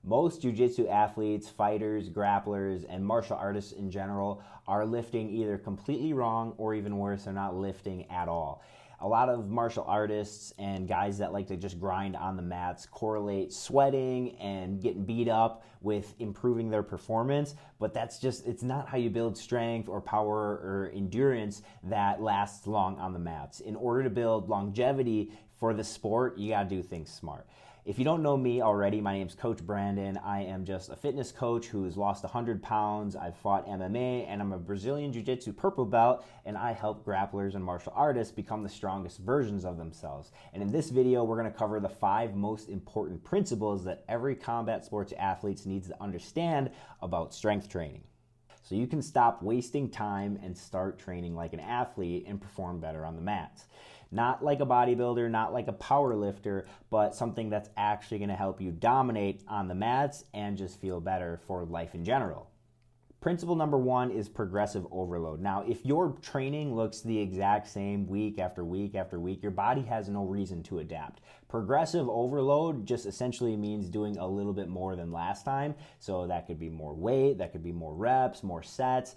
Most jiu-jitsu athletes, fighters, grapplers, and martial artists in general are lifting either completely wrong or even worse, they're not lifting at all. A lot of martial artists and guys that like to just grind on the mats correlate sweating and getting beat up with improving their performance, but it's not how you build strength or power or endurance that lasts long on the mats. In order to build longevity for the sport, you gotta do things smart. If you don't know me already, my name's Coach Brandon. I am just a fitness coach who's lost 100 pounds. I've fought MMA, and I'm a Brazilian Jiu-Jitsu purple belt, and I help grapplers and martial artists become the strongest versions of themselves. And in this video, we're gonna cover the 5 most important principles that every combat sports athlete needs to understand about strength training, so you can stop wasting time and start training like an athlete and perform better on the mats. Not like a bodybuilder, not like a power lifter, but something that's actually going to help you dominate on the mats and just feel better for life in general. Principle number 1 is progressive overload. Now, if your training looks the exact same week after week after week, your body has no reason to adapt. Progressive overload just essentially means doing a little bit more than last time. So that could be more weight, that could be more reps, more sets,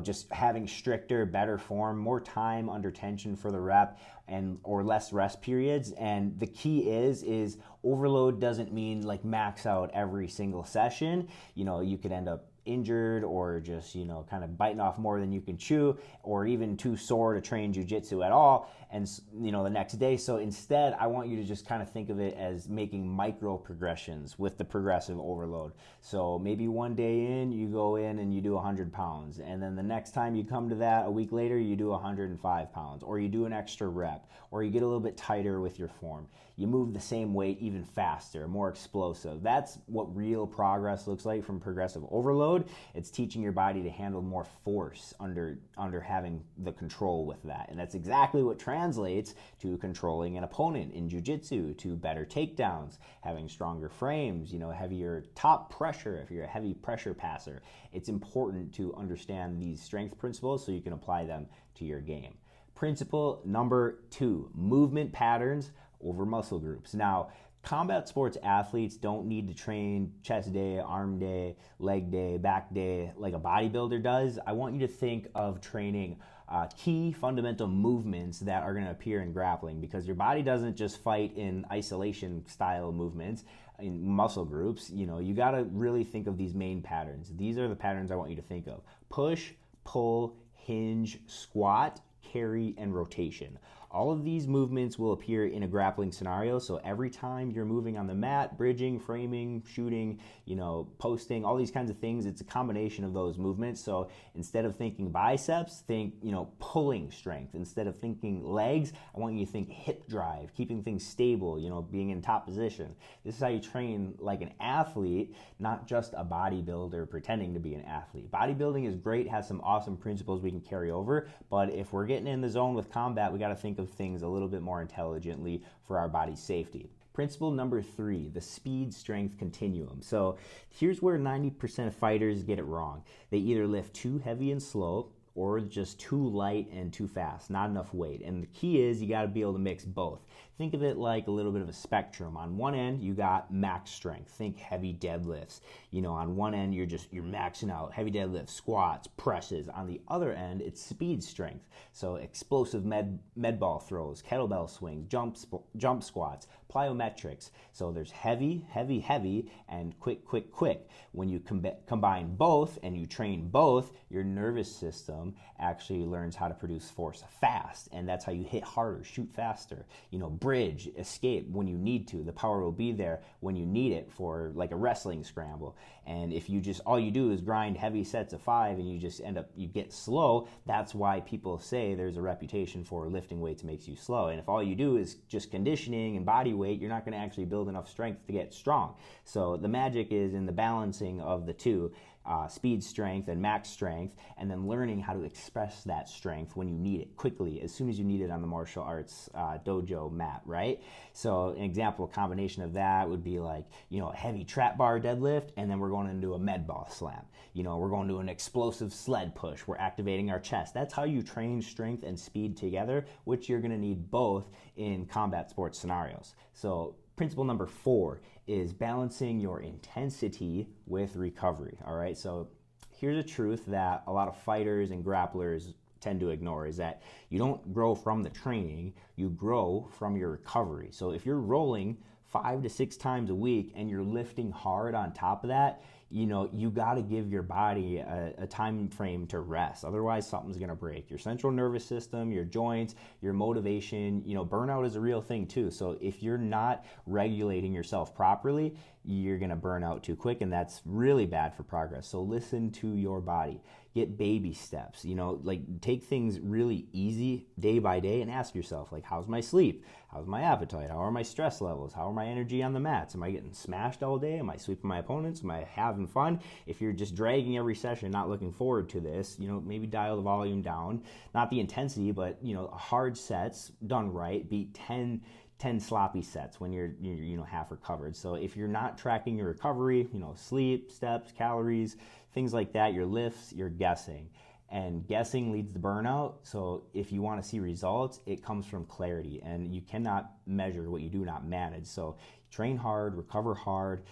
just having stricter, better form, more time under tension for the rep, or less rest periods. And the key is overload doesn't mean like max out every single session. You could end up injured or just kind of biting off more than you can chew, or even too sore to train jiu-jitsu at all, and the next day. So instead, I want you to just kind of think of it as making micro progressions with the progressive overload. So maybe one day in, you go in and you do 100 pounds, and then the next time you come to that a week later, you do 105 pounds, or you do an extra rep, or you get a little bit tighter with your form. You move the same weight even faster, more explosive. That's what real progress looks like from progressive overload. It's teaching your body to handle more force under having the control with that. And that's exactly what translates to controlling an opponent in jiu-jitsu, to better takedowns, having stronger frames, heavier top pressure if you're a heavy pressure passer. It's important to understand these strength principles so you can apply them to your game. Principle number 2, movement patterns over muscle groups. Now, combat sports athletes don't need to train chest day, arm day, leg day, back day like a bodybuilder does. I want you to think of training key fundamental movements that are going to appear in grappling, because your body doesn't just fight in isolation style movements in muscle groups. You got to really think of these main patterns. These are the patterns I want you to think of: push, pull, hinge, squat, carry, and rotation. All of these movements will appear in a grappling scenario. So every time you're moving on the mat, bridging, framing, shooting, posting, all these kinds of things, it's a combination of those movements. So instead of thinking biceps, think, pulling strength. Instead of thinking legs, I want you to think hip drive, keeping things stable, being in top position. This is how you train like an athlete, not just a bodybuilder pretending to be an athlete. Bodybuilding is great, has some awesome principles we can carry over, but if we're getting in the zone with combat, we got to think of things a little bit more intelligently for our body's safety. Principle number 3, the speed strength continuum. So here's where 90% of fighters get it wrong. They either lift too heavy and slow, or just too light and too fast, not enough weight. And the key is you got to be able to mix both. Think of it like a little bit of a spectrum. On one end, you got max strength. Think heavy deadlifts. On one end, you're maxing out heavy deadlifts, squats, presses. On the other end, it's speed strength. So explosive med ball throws, kettlebell swings, jump squats, plyometrics. So there's heavy, heavy, heavy, and quick, quick, quick. When you combine both and you train both, your nervous system actually learns how to produce force fast, and that's how you hit harder, shoot faster, bridge, escape when you need to. The power will be there when you need it, for like a wrestling scramble. And if all you do is grind heavy sets of 5 and you get slow, that's why people say there's a reputation for lifting weights makes you slow. And if all you do is just conditioning and body weight, you're not going to actually build enough strength to get strong. So the magic is in the balancing of the two. Speed strength and max strength, and then learning how to express that strength when you need it quickly, as soon as you need it on the martial arts dojo mat, right? So an example, a combination of that would be like, a heavy trap bar deadlift, and then we're going into a med ball slam. We're going to an explosive sled push. We're activating our chest. That's how you train strength and speed together, which you're going to need both in combat sports scenarios. So Principle number 4 is balancing your intensity with recovery. All right, so here's a truth that a lot of fighters and grapplers tend to ignore, is that you don't grow from the training, you grow from your recovery. So if you're rolling 5 to 6 times a week and you're lifting hard on top of that, you got to give your body a time frame to rest. Otherwise, something's going to break. Your central nervous system, your joints, your motivation, burnout is a real thing too. So if you're not regulating yourself properly, you're going to burn out too quick, and that's really bad for progress. So listen to your body. Get baby steps, take things really easy day by day and ask yourself, how's my sleep? How's my appetite? How are my stress levels? How are my energy on the mats? Am I getting smashed all day? Am I sweeping my opponents? Am I having fun? If you're just dragging every session, not looking forward to this, maybe dial the volume down, not the intensity, but, hard sets done right beat 10 sloppy sets when you're half recovered. So if you're not tracking your recovery, sleep, steps, calories, things like that, your lifts, you're guessing. And guessing leads to burnout. So if you want to see results, it comes from clarity, and you cannot measure what you do not manage. So train hard, recover hard,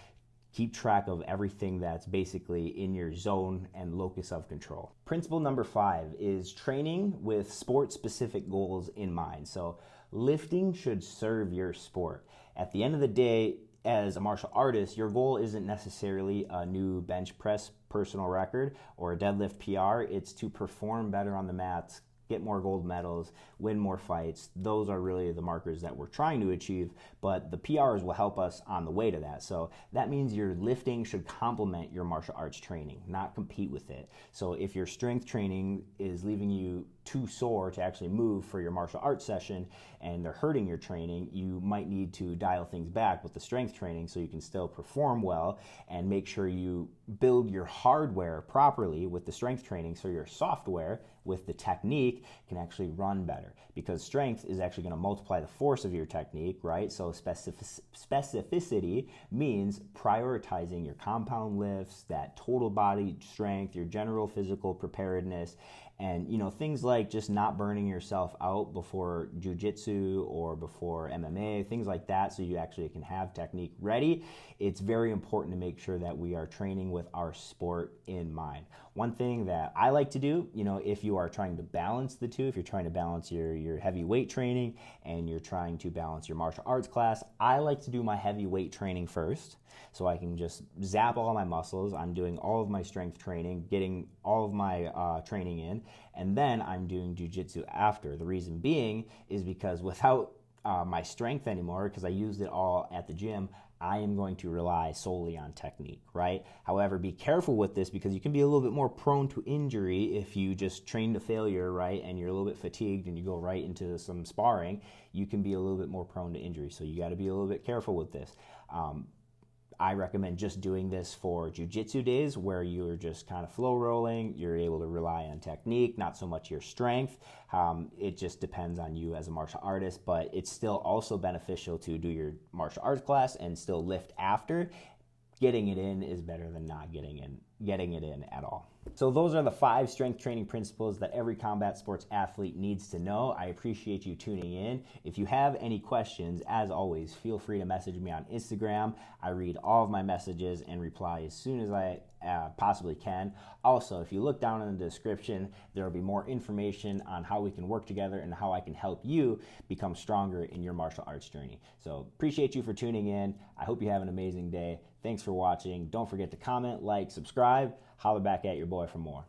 keep track of everything that's basically in your zone and locus of control. Principle number 5 is training with sport-specific goals in mind. So lifting should serve your sport. At the end of the day, as a martial artist, your goal isn't necessarily a new bench press personal record or a deadlift PR. It's to perform better on the mats, get more gold medals, win more fights. Those are really the markers that we're trying to achieve, but the PRs will help us on the way to that. So that means your lifting should complement your martial arts training, not compete with it. So if your strength training is leaving you too sore to actually move for your martial arts session and they're hurting your training, you might need to dial things back with the strength training so you can still perform well, and make sure you build your hardware properly with the strength training so your software with the technique can actually run better, because strength is actually going to multiply the force of your technique, right? So specificity means prioritizing your compound lifts, that total body strength, your general physical preparedness, and things like just not burning yourself out before jiu-jitsu or before MMA, things like that, so you actually can have technique ready. It's very important to make sure that we are training with our sport in mind. One thing that I like to do, if you are trying to balance the two, if you're trying to balance your heavy weight training and you're trying to balance your martial arts class, I like to do my heavy weight training first, so I can just zap all my muscles. I'm doing all of my strength training, getting all of my training in, and then I'm doing jiu-jitsu after. The reason being is because without my strength anymore, because I used it all at the gym, I am going to rely solely on technique, right? However, be careful with this, because you can be a little bit more prone to injury if you just train to failure, right? And you're a little bit fatigued and you go right into some sparring, you can be a little bit more prone to injury. So you got to be a little bit careful with this. I recommend just doing this for jiu-jitsu days where you're just kind of flow rolling, you're able to rely on technique, not so much your strength. It just depends on you as a martial artist, but it's still also beneficial to do your martial arts class and still lift after. Getting it in is better than not getting it in at all. So those are the 5 strength training principles that every combat sports athlete needs to know. I appreciate you tuning in. If you have any questions, as always, feel free to message me on Instagram. I read all of my messages and reply as soon as I possibly can. Also, if you look down in the description, there will be more information on how we can work together and how I can help you become stronger in your martial arts journey. So appreciate you for tuning in. I hope you have an amazing day. Thanks for watching. Don't forget to comment, like, subscribe. Holler back at your boy for more.